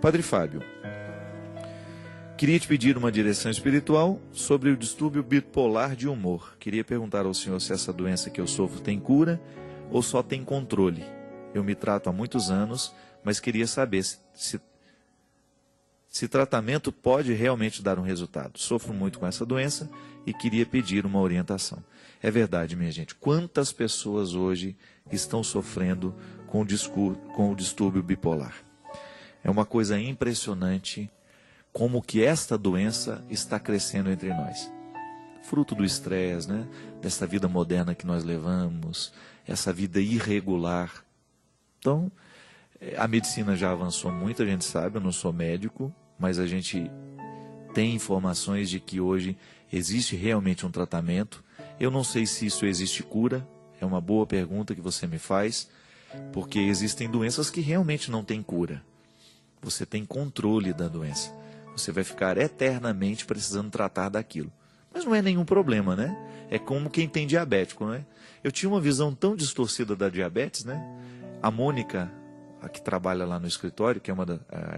Padre Fábio, queria te pedir uma direção espiritual sobre o distúrbio bipolar de humor. Queria perguntar ao senhor se essa doença que eu sofro tem cura ou só tem controle. Eu me trato há muitos anos, mas queria saber se tratamento pode realmente dar um resultado. Sofro muito com essa doença e queria pedir uma orientação. É verdade, minha gente, quantas pessoas hoje estão sofrendo com o distúrbio bipolar? É uma coisa impressionante como que esta doença está crescendo entre nós. Fruto do estresse, né? Dessa vida moderna que nós levamos, essa vida irregular. Então, a medicina já avançou muito, a gente sabe, eu não sou médico, mas a gente tem informações de que hoje existe realmente um tratamento. Eu não sei se isso existe cura, é uma boa pergunta que você me faz, porque existem doenças que realmente não têm cura. Você tem controle da doença. Você vai ficar eternamente precisando tratar daquilo. Mas não é nenhum problema, né? É como quem tem diabético, né? Eu tinha uma visão tão distorcida da diabetes, né? A Mônica, a que trabalha lá no escritório, que é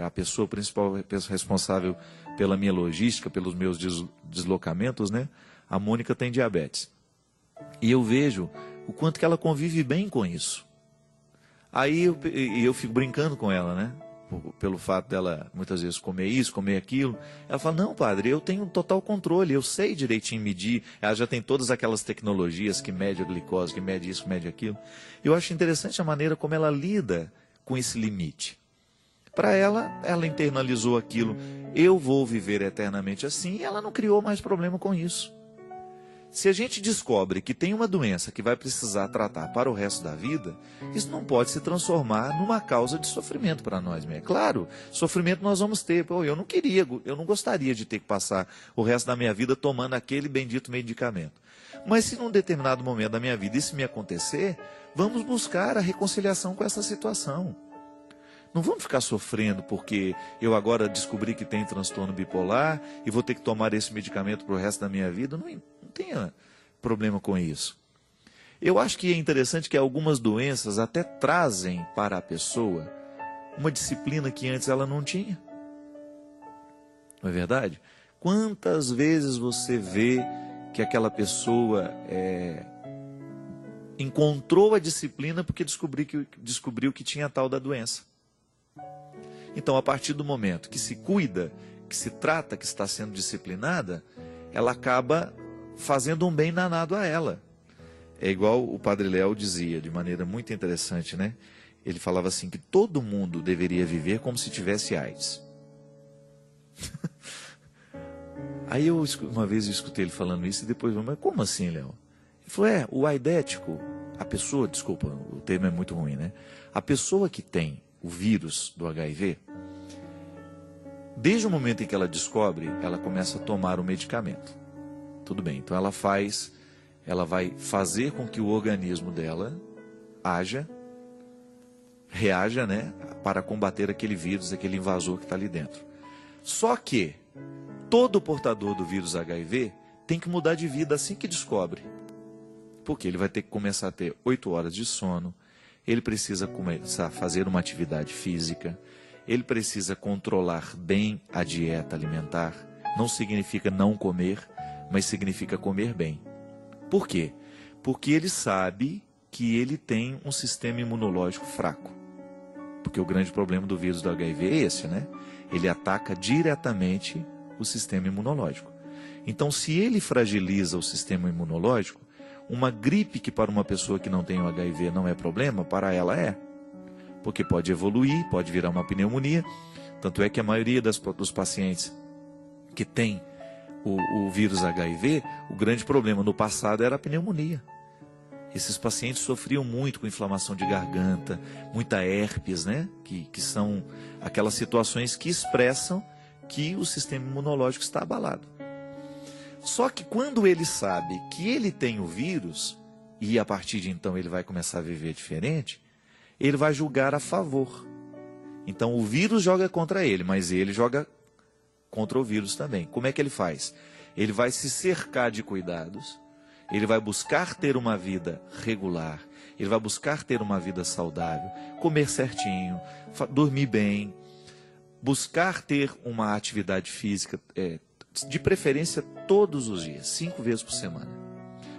a pessoa principal responsável pela minha logística, pelos meus deslocamentos, né? A Mônica tem diabetes. E eu vejo o quanto que ela convive bem com isso. Aí eu fico brincando com ela, né? Pelo fato dela muitas vezes comer isso, comer aquilo. Ela fala, não, padre, eu tenho total controle, eu sei direitinho medir. Ela já tem todas aquelas tecnologias que mede a glicose, que mede isso, mede aquilo. Eu acho interessante a maneira como ela lida com esse limite. Para ela internalizou aquilo, eu vou viver eternamente assim, e ela não criou mais problema com isso. Se a gente descobre que tem uma doença que vai precisar tratar para o resto da vida, isso não pode se transformar numa causa de sofrimento para nós. É claro, sofrimento nós vamos ter. Pô, eu não gostaria de ter que passar o resto da minha vida tomando aquele bendito medicamento. Mas se num determinado momento da minha vida isso me acontecer, vamos buscar a reconciliação com essa situação. Não vamos ficar sofrendo porque eu agora descobri que tenho transtorno bipolar e vou ter que tomar esse medicamento para o resto da minha vida. Não tenha problema com isso. Eu acho que é interessante que algumas doenças até trazem para a pessoa uma disciplina que antes ela não tinha. Não é verdade? Quantas vezes você vê que aquela pessoa encontrou a disciplina porque descobriu que tinha a tal da doença. Então, a partir do momento que se cuida, que se trata, que está sendo disciplinada, ela acaba fazendo um bem danado a ela. É igual o Padre Léo dizia, de maneira muito interessante, né? Ele falava assim, que todo mundo deveria viver como se tivesse AIDS. Aí uma vez eu escutei ele falando isso e depois, mas como assim, Léo? Ele falou, o aidético, a pessoa, desculpa, o termo é muito ruim, né? A pessoa que tem o vírus do HIV, desde o momento em que ela descobre, ela começa a tomar o medicamento. Tudo bem, então ela vai fazer com que o organismo dela reaja, né, para combater aquele vírus, aquele invasor que está ali dentro. Só que todo portador do vírus HIV tem que mudar de vida assim que descobre. Porque ele vai ter que começar a ter 8 horas de sono, ele precisa começar a fazer uma atividade física, ele precisa controlar bem a dieta alimentar. Não significa não comer, mas significa comer bem. Por quê? Porque ele sabe que ele tem um sistema imunológico fraco. Porque o grande problema do vírus do HIV é esse, né? Ele ataca diretamente o sistema imunológico. Então, se ele fragiliza o sistema imunológico, uma gripe que para uma pessoa que não tem o HIV não é problema, para ela é. Porque pode evoluir, pode virar uma pneumonia. Tanto é que a maioria dos pacientes que tem o vírus HIV, o grande problema no passado era a pneumonia. Esses pacientes sofriam muito com inflamação de garganta, muita herpes, né? Que são aquelas situações que expressam que o sistema imunológico está abalado. Só que quando ele sabe que ele tem o vírus, e a partir de então ele vai começar a viver diferente, ele vai julgar a favor. Então o vírus joga contra ele, mas ele joga contra o vírus também. Como é que ele faz? Ele vai se cercar de cuidados, ele vai buscar ter uma vida regular, ele vai buscar ter uma vida saudável, comer certinho, dormir bem, buscar ter uma atividade física, de preferência todos os dias, 5 vezes por semana.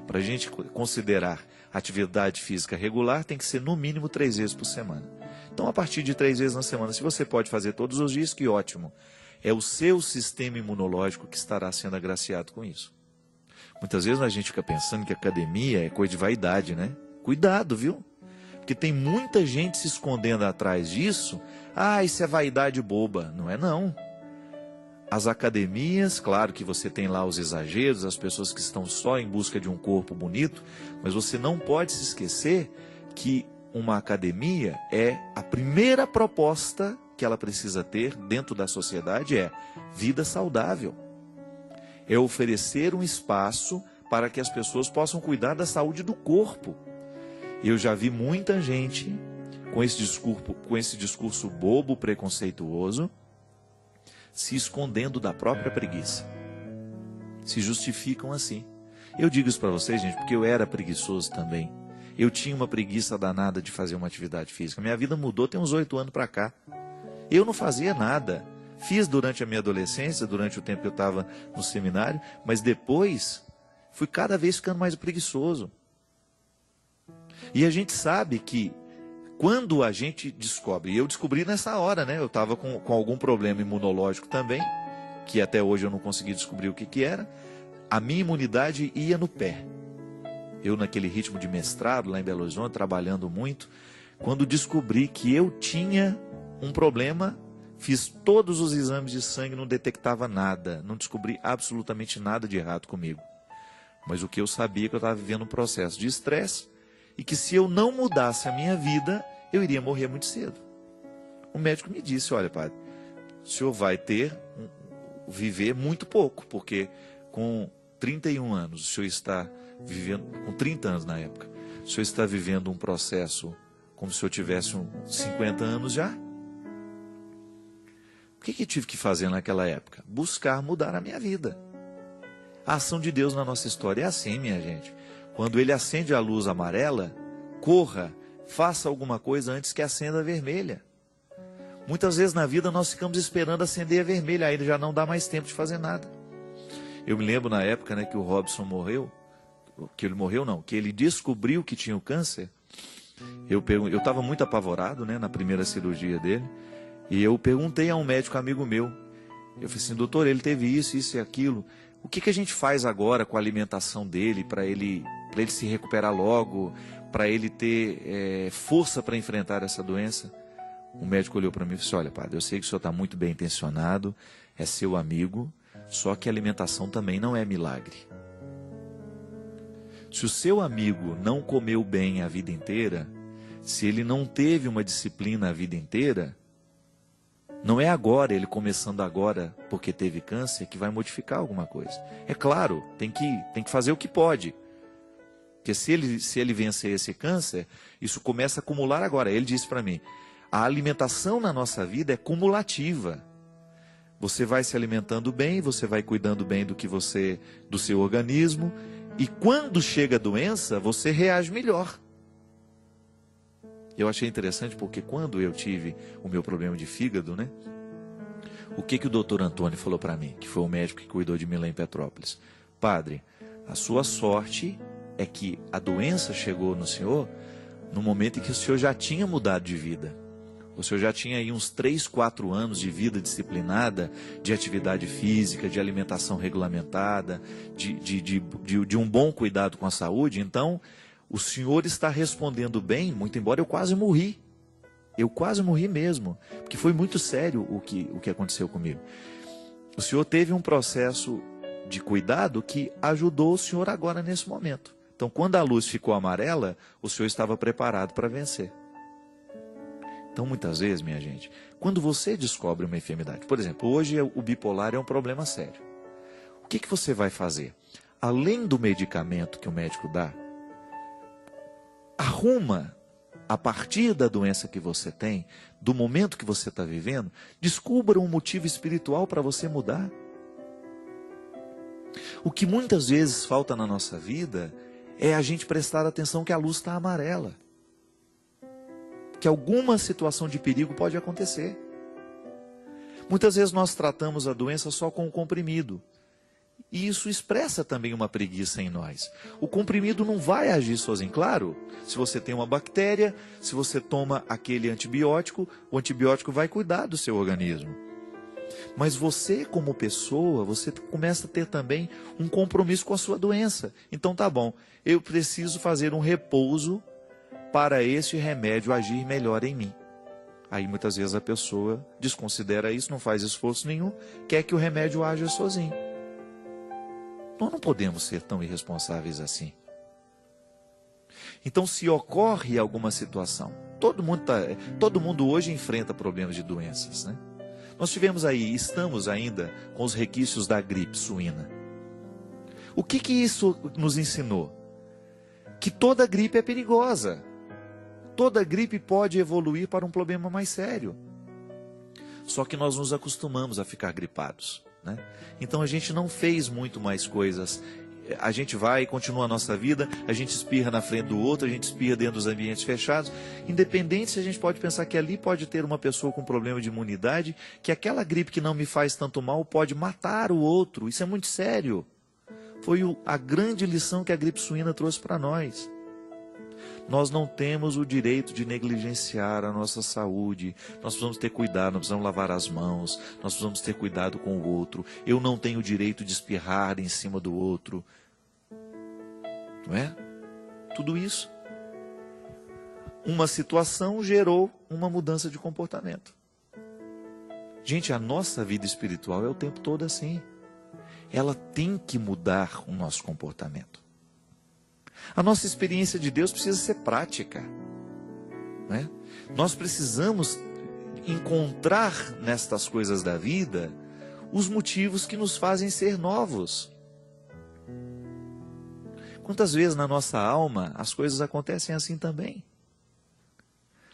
Para a gente considerar atividade física regular, tem que ser no mínimo 3 vezes por semana. Então, a partir de 3 vezes na semana, se você pode fazer todos os dias, que ótimo. É o seu sistema imunológico que estará sendo agraciado com isso. Muitas vezes a gente fica pensando que academia é coisa de vaidade, né? Cuidado, viu? Porque tem muita gente se escondendo atrás disso. Ah, isso é vaidade boba. Não é não. As academias, claro que você tem lá os exageros, as pessoas que estão só em busca de um corpo bonito, mas você não pode se esquecer que uma academia é a primeira proposta que ela precisa ter dentro da sociedade, é vida saudável. É oferecer um espaço para que as pessoas possam cuidar da saúde do corpo. Eu já vi muita gente com esse discurso bobo, preconceituoso, se escondendo da própria preguiça. Se justificam assim. Eu digo isso para vocês, gente, porque eu era preguiçoso também. Eu tinha uma preguiça danada de fazer uma atividade física. Minha vida mudou, tem uns 8 anos para cá. Eu não fazia nada. Fiz durante a minha adolescência, durante o tempo que eu estava no seminário, mas depois fui cada vez ficando mais preguiçoso. E a gente sabe que quando a gente descobre, e eu descobri nessa hora, né? Eu estava com algum problema imunológico também, que até hoje eu não consegui descobrir o que era. A minha imunidade ia no pé. Eu naquele ritmo de mestrado lá em Belo Horizonte, trabalhando muito, quando descobri que eu tinha um problema, fiz todos os exames de sangue, não detectava nada, não descobri absolutamente nada de errado comigo. Mas o que eu sabia é que eu estava vivendo um processo de estresse e que se eu não mudasse a minha vida, eu iria morrer muito cedo. O médico me disse, olha, padre, o senhor vai viver muito pouco, porque com 31 anos, o senhor está vivendo, com 30 anos na época, o senhor está vivendo um processo como se eu tivesse 50 anos já. O que eu tive que fazer naquela época? Buscar mudar a minha vida. A ação de Deus na nossa história é assim, minha gente. Quando Ele acende a luz amarela, corra, faça alguma coisa antes que acenda a vermelha. Muitas vezes na vida nós ficamos esperando acender a vermelha, aí já não dá mais tempo de fazer nada. Eu me lembro na época, né, que o Robson morreu, que ele descobriu que tinha o câncer. Eu estava muito apavorado, né, na primeira cirurgia dele, e eu perguntei a um médico amigo meu, eu falei assim, doutor, ele teve isso e aquilo, o que a gente faz agora com a alimentação dele, para ele se recuperar logo, para ele ter força para enfrentar essa doença? O médico olhou para mim e disse, olha, padre, eu sei que o senhor está muito bem intencionado, é seu amigo, só que a alimentação também não é milagre. Se o seu amigo não comeu bem a vida inteira, se ele não teve uma disciplina a vida inteira, não é agora, ele começando agora porque teve câncer, que vai modificar alguma coisa. É claro, tem que fazer o que pode. Porque se ele vencer esse câncer, isso começa a acumular agora. Ele disse para mim, a alimentação na nossa vida é cumulativa. Você vai se alimentando bem, você vai cuidando bem do seu organismo, e quando chega a doença, você reage melhor. Eu achei interessante porque quando eu tive o meu problema de fígado, né? O que o doutor Antônio falou para mim, que foi o médico que cuidou de mim lá em Petrópolis? Padre, a sua sorte é que a doença chegou no senhor no momento em que o senhor já tinha mudado de vida. O senhor já tinha aí uns 3, 4 anos de vida disciplinada, de atividade física, de alimentação regulamentada, de um bom cuidado com a saúde. Então, o senhor está respondendo bem, muito embora eu quase morri. Eu quase morri mesmo, porque foi muito sério o que aconteceu comigo. O senhor teve um processo de cuidado que ajudou o senhor agora nesse momento. Então, quando a luz ficou amarela, o senhor estava preparado para vencer. Então, muitas vezes, minha gente, quando você descobre uma enfermidade, por exemplo, hoje o bipolar é um problema sério. O que você vai fazer? Além do medicamento que o médico dá, arruma, a partir da doença que você tem, do momento que você está vivendo, descubra um motivo espiritual para você mudar. O que muitas vezes falta na nossa vida é a gente prestar atenção que a luz está amarela. Que alguma situação de perigo pode acontecer. Muitas vezes nós tratamos a doença só com o comprimido. E isso expressa também uma preguiça em nós. O comprimido não vai agir sozinho. Claro, se você tem uma bactéria, se você toma aquele antibiótico, o antibiótico vai cuidar do seu organismo. Mas você, como pessoa, você começa a ter também um compromisso com a sua doença. Então tá bom, eu preciso fazer um repouso para esse remédio agir melhor em mim. Aí muitas vezes a pessoa desconsidera isso, não faz esforço nenhum, quer que o remédio haja sozinho. Nós não podemos ser tão irresponsáveis assim. Então, se ocorre alguma situação, todo mundo hoje enfrenta problemas de doenças, né? Nós estamos ainda com os requisitos da gripe suína. O que isso nos ensinou? Que toda gripe é perigosa. Toda gripe pode evoluir para um problema mais sério. Só que nós nos acostumamos a ficar gripados, né? Então a gente não fez muito mais coisas. A gente vai e continua a nossa vida, a gente espirra na frente do outro, a gente espirra dentro dos ambientes fechados. Independente se a gente pode pensar que ali pode ter uma pessoa com problema de imunidade, que aquela gripe que não me faz tanto mal pode matar o outro. Isso é muito sério. Foi a grande lição que a gripe suína trouxe para nós. Nós não temos o direito de negligenciar a nossa saúde. Nós precisamos ter cuidado, nós precisamos lavar as mãos, nós precisamos ter cuidado com o outro. Eu não tenho o direito de espirrar em cima do outro. Não é? Tudo isso. Uma situação gerou uma mudança de comportamento. Gente, a nossa vida espiritual é o tempo todo assim. Ela tem que mudar o nosso comportamento. A nossa experiência de Deus precisa ser prática, né? Nós precisamos encontrar nestas coisas da vida os motivos que nos fazem ser novos. Quantas vezes na nossa alma as coisas acontecem assim também?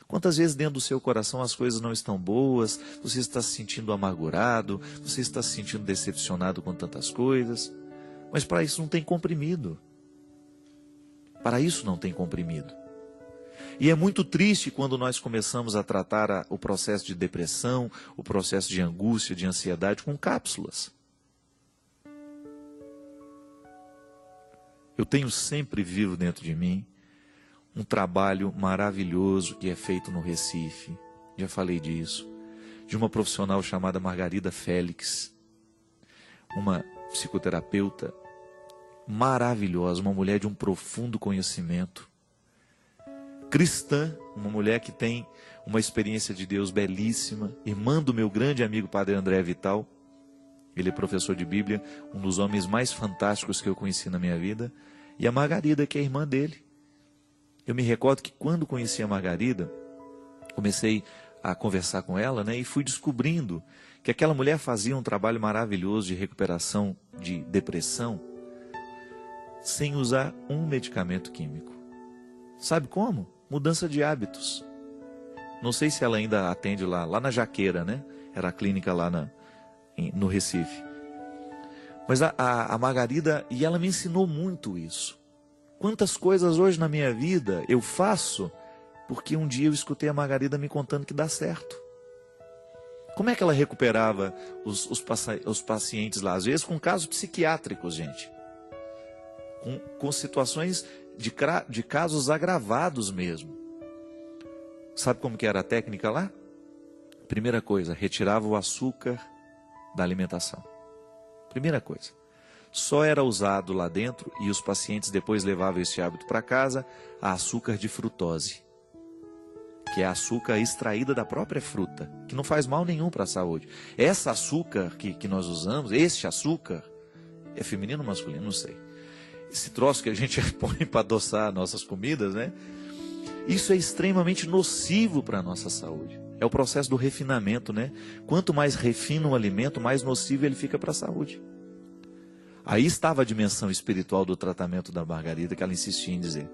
Quantas vezes dentro do seu coração as coisas não estão boas, você está se sentindo amargurado, você está se sentindo decepcionado com tantas coisas, mas para isso não tem comprimido. Para isso não tem comprimido. E é muito triste quando nós começamos a tratar o processo de depressão, o processo de angústia, de ansiedade com cápsulas. Eu tenho sempre vivo dentro de mim um trabalho maravilhoso que é feito no Recife, já falei disso, de uma profissional chamada Margarida Félix, uma psicoterapeuta maravilhosa, uma mulher de um profundo conhecimento, cristã, uma mulher que tem uma experiência de Deus belíssima, irmã do meu grande amigo Padre André Vital. Ele é professor de Bíblia, um dos homens mais fantásticos que eu conheci na minha vida, e a Margarida, que é irmã dele. Eu me recordo que quando conheci a Margarida, comecei a conversar com ela, né, e fui descobrindo que aquela mulher fazia um trabalho maravilhoso de recuperação de depressão, sem usar um medicamento químico. Sabe como? Mudança de hábitos. Não sei se ela ainda atende lá na Jaqueira, né? Era a clínica lá no Recife. Mas a Margarida, e ela me ensinou muito isso. Quantas coisas hoje na minha vida eu faço porque um dia eu escutei a Margarida me contando que dá certo. Como é que ela recuperava os pacientes lá? Às vezes com casos psiquiátricos, gente. Com situações de casos agravados mesmo. Sabe como que era a técnica lá? Primeira coisa, retirava o açúcar da alimentação. Primeira coisa. Só era usado lá dentro, e os pacientes depois levavam esse hábito para casa, a açúcar de frutose, que é açúcar extraída da própria fruta, que não faz mal nenhum para a saúde. Essa açúcar que nós usamos, este açúcar, é feminino ou masculino? Não sei. Esse troço que a gente põe para adoçar nossas comidas, né? Isso é extremamente nocivo para a nossa saúde. É o processo do refinamento, né? Quanto mais refina um alimento, mais nocivo ele fica para a saúde. Aí estava a dimensão espiritual do tratamento da Margarida, que ela insistia em dizer.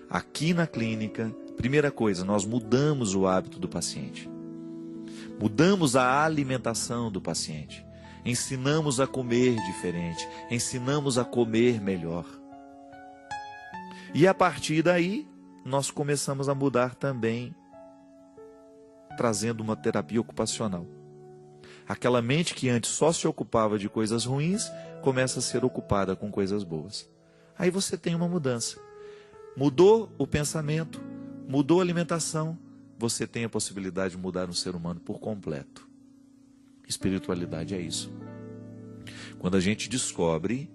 Aqui na clínica, primeira coisa, nós mudamos o hábito do paciente. Mudamos a alimentação do paciente. Ensinamos a comer diferente, ensinamos a comer melhor. E a partir daí, nós começamos a mudar também, trazendo uma terapia ocupacional. Aquela mente que antes só se ocupava de coisas ruins, começa a ser ocupada com coisas boas. Aí você tem uma mudança. Mudou o pensamento, mudou a alimentação, você tem a possibilidade de mudar um ser humano por completo. Espiritualidade é isso. Quando a gente descobre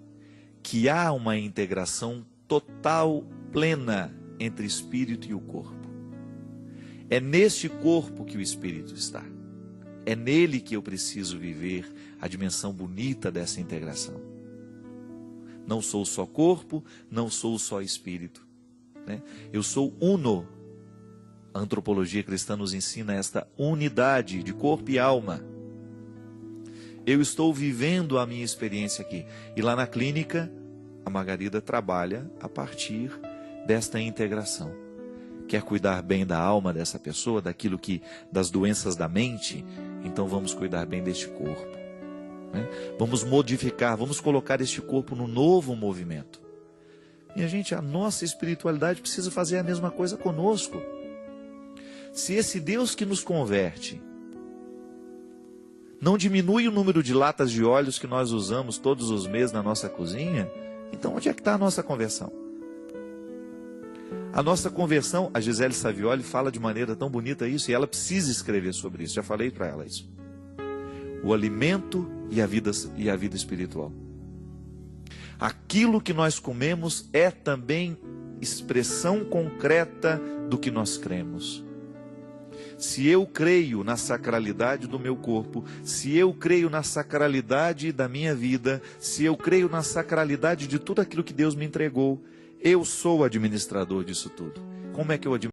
que há uma integração total, plena, entre espírito e o corpo. É neste corpo que o espírito está. É nele que eu preciso viver a dimensão bonita dessa integração. Não sou só corpo, não sou só espírito, né? Eu sou uno. A antropologia cristã nos ensina esta unidade de corpo e alma. Eu estou vivendo a minha experiência aqui. E lá na clínica, a Margarida trabalha a partir desta integração. Quer cuidar bem da alma dessa pessoa, das doenças da mente? Então vamos cuidar bem deste corpo, né? Vamos modificar, vamos colocar este corpo no novo movimento. Minha gente, a nossa espiritualidade precisa fazer a mesma coisa conosco. Se esse Deus que nos converte não diminui o número de latas de óleos que nós usamos todos os meses na nossa cozinha, então onde é que está a nossa conversão? A nossa conversão, a Gisele Savioli fala de maneira tão bonita isso, e ela precisa escrever sobre isso, já falei para ela isso. O alimento e a vida espiritual. Aquilo que nós comemos é também expressão concreta do que nós cremos. Se eu creio na sacralidade do meu corpo, se eu creio na sacralidade da minha vida, se eu creio na sacralidade de tudo aquilo que Deus me entregou, eu sou o administrador disso tudo. Como é que eu administro?